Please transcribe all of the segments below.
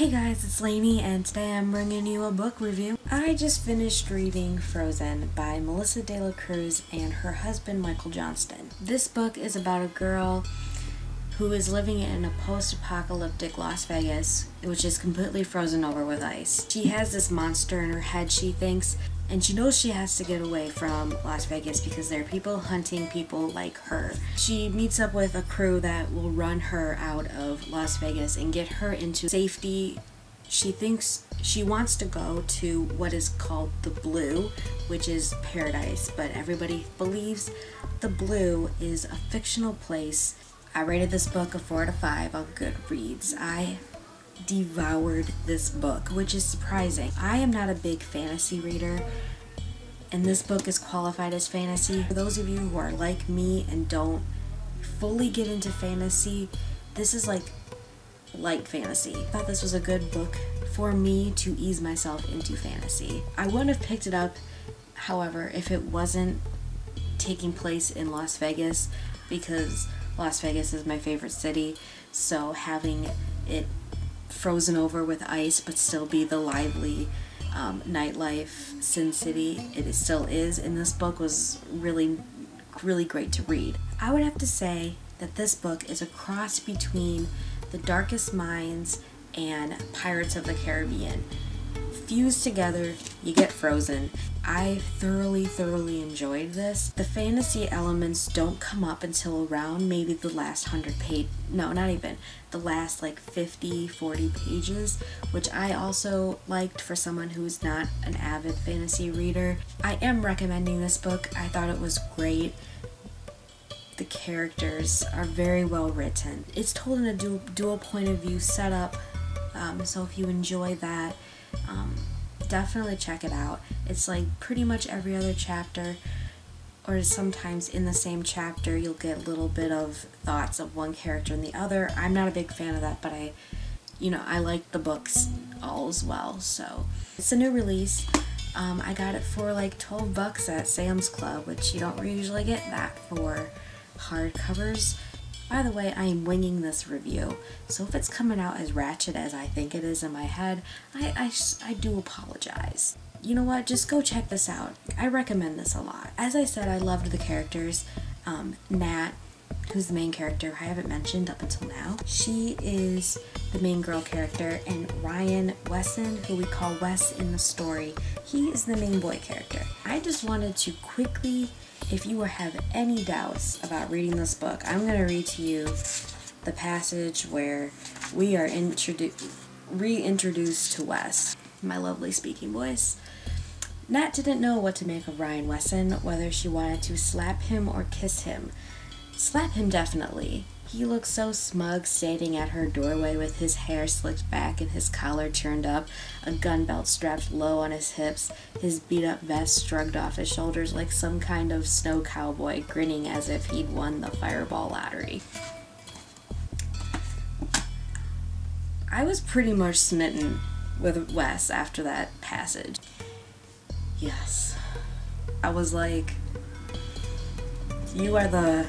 Hey guys, it's Lainey, and today I'm bringing you a book review. I just finished reading Frozen by Melissa de la Cruz and her husband Michael Johnston. This book is about a girl who is living in a post-apocalyptic Las Vegas, which is completely frozen over with ice. She has this monster in her head, she thinks, and she knows she has to get away from Las Vegas because there are people hunting people like her. She meets up with a crew that will run her out of Las Vegas and get her into safety. She thinks she wants to go to what is called the Blue, which is paradise, but everybody believes the Blue is a fictional place. I rated this book a 4 out of 5 on Goodreads. I devoured this book, which is surprising. I am not a big fantasy reader, and this book is qualified as fantasy. For those of you who are like me and don't fully get into fantasy, this is like light fantasy. I thought this was a good book for me to ease myself into fantasy. I wouldn't have picked it up, however, if it wasn't taking place in Las Vegas, because Las Vegas is my favorite city, so having it frozen over with ice but still be the lively nightlife Sin City it still is in this book was really great to read. I would have to say that this book is a cross between The Darkest Minds and Pirates of the Caribbean. Fused together, you get Frozen. I thoroughly enjoyed this. The fantasy elements don't come up until around maybe the last 100 page, no, not even, the last like 50-40 pages, which I also liked for someone who's not an avid fantasy reader. I am recommending this book. I thought it was great. The characters are very well written. It's told in a dual point of view setup, so if you enjoy that, definitely check it out. It's like pretty much every other chapter, or sometimes in the same chapter you'll get a little bit of thoughts of one character and the other. I'm not a big fan of that, but I like the books all as well. So it's a new release. I got it for like $12 at Sam's Club, which you don't usually get that for hardcovers. By the way, I am winging this review, so if it's coming out as ratchet as I think it is in my head, I do apologize. You know what, just go check this out. I recommend this a lot. As I said, I loved the characters. Nat, who's the main character, I haven't mentioned up until now. She is the main girl character, and Ryan Wesson, who we call Wes in the story, he is the main boy character. I just wanted to quickly, if you have any doubts about reading this book, I'm going to read to you the passage where we are reintroduced to Wes, my lovely speaking voice. Nat didn't know what to make of Ryan Wesson, whether she wanted to slap him or kiss him. Slap him definitely. He looked so smug standing at her doorway with his hair slicked back and his collar turned up, a gun belt strapped low on his hips, his beat-up vest shrugged off his shoulders like some kind of snow cowboy, grinning as if he'd won the Fireball lottery. I was pretty much smitten with Wes after that passage. Yes. I was like, you are the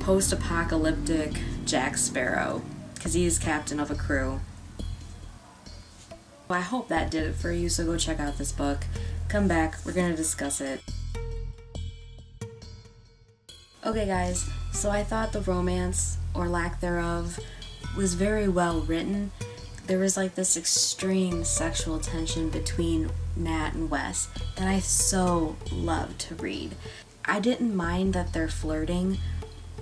post-apocalyptic Jack Sparrow, because he is captain of a crew. Well, I hope that did it for you, so go check out this book. Come back, we're gonna discuss it. Okay guys, so I thought the romance, or lack thereof, was very well written. There was like this extreme sexual tension between Nat and Wes that I so loved to read. I didn't mind that their flirting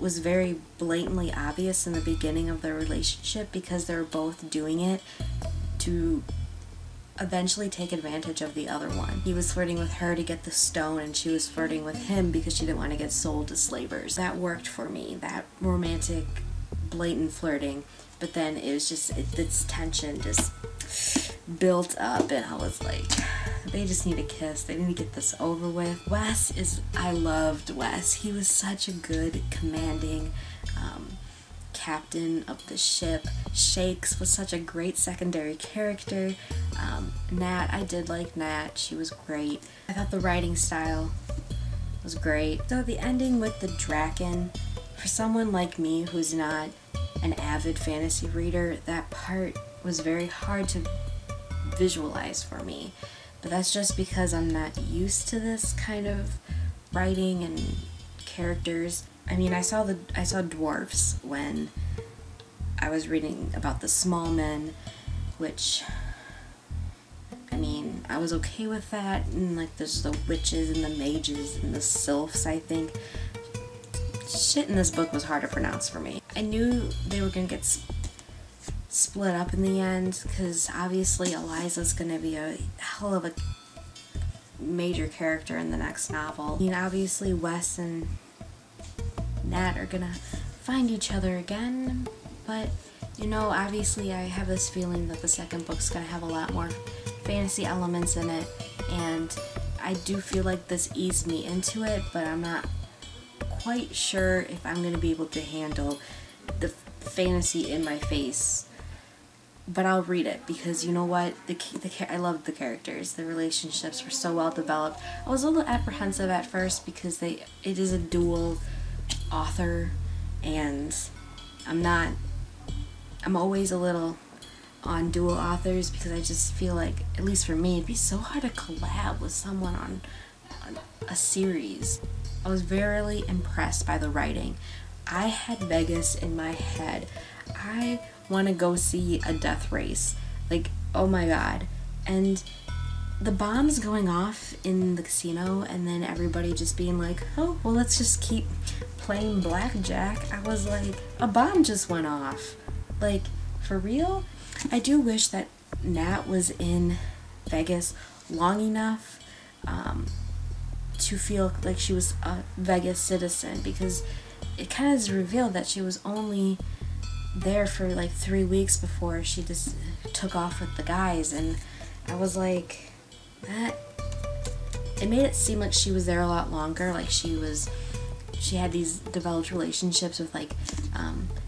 was very blatantly obvious in the beginning of their relationship, because they were both doing it to eventually take advantage of the other one. He was flirting with her to get the stone, and she was flirting with him because she didn't want to get sold to slavers. That worked for me, that romantic, blatant flirting, but then it was just, this tension just built up, and I was like, they just need a kiss. They need to get this over with. I loved Wes. He was such a good, commanding captain of the ship. Shakes was such a great secondary character. Nat, I did like Nat. She was great. I thought the writing style was great. So the ending with the Draken, for someone like me who's not an avid fantasy reader, that part was very hard to visualize for me. But that's just because I'm not used to this kind of writing and characters. I mean, I saw dwarfs when I was reading about the small men, which, I mean, I was okay with that, and like there's the witches and the mages and the sylphs, I think. Shit in this book was hard to pronounce for me. I knew they were gonna get split up in the end, because obviously Eliza's gonna be a hell of a major character in the next novel. I mean, obviously Wes and Nat are gonna find each other again, but you know, obviously I have this feeling that the second book's gonna have a lot more fantasy elements in it, and I do feel like this eased me into it, but I'm not quite sure if I'm gonna be able to handle the fantasy in my face. But I'll read it, because you know what, I loved the characters. The relationships were so well developed. I was a little apprehensive at first because it is a dual author, and I'm always a little on dual authors, because I just feel like, at least for me, it'd be so hard to collab with someone on a series. I was very impressed by the writing. I had Vegas in my head. I want to go see a death race. Like, oh my god. And the bombs going off in the casino, and then everybody just being like, oh, well, let's just keep playing blackjack. I was like, a bomb just went off. Like, for real? I do wish that Nat was in Vegas long enough to feel like she was a Vegas citizen, because it kind of is revealed that she was only there for like 3 weeks before she just took off with the guys, and I was like, that, it made it seem like she was there a lot longer, like she had these developed relationships with like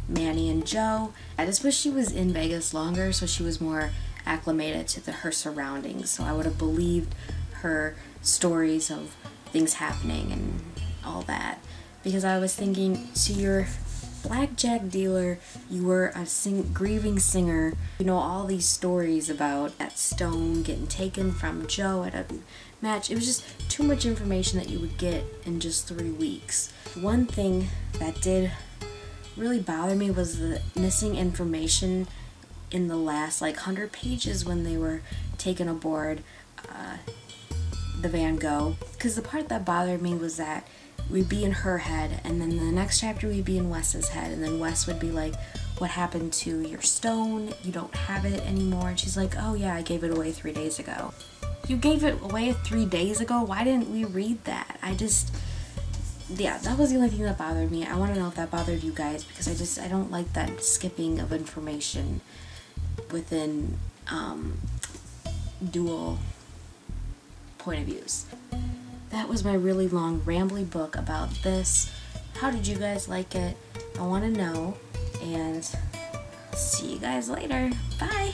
Manny and Joe. I just wish she was in Vegas longer so she was more acclimated to her surroundings, so I would have believed her stories of things happening and all that, because I was thinking, so you're blackjack dealer, you were a grieving singer, you know, all these stories about that stone getting taken from Joe at a match. It was just too much information that you would get in just 3 weeks. One thing that did really bother me was the missing information in the last like 100 pages when they were taken aboard the Van Gogh, because the part that bothered me was that we'd be in her head, and then the next chapter we'd be in Wes's head, and then Wes would be like, what happened to your stone? You don't have it anymore. And she's like, oh yeah, I gave it away 3 days ago. You gave it away 3 days ago? Why didn't we read that? Yeah, that was the only thing that bothered me. I want to know if that bothered you guys, because I don't like that skipping of information within dual point of views. That was my really long rambly book about this. How did you guys like it? I want to know, and see you guys later. Bye!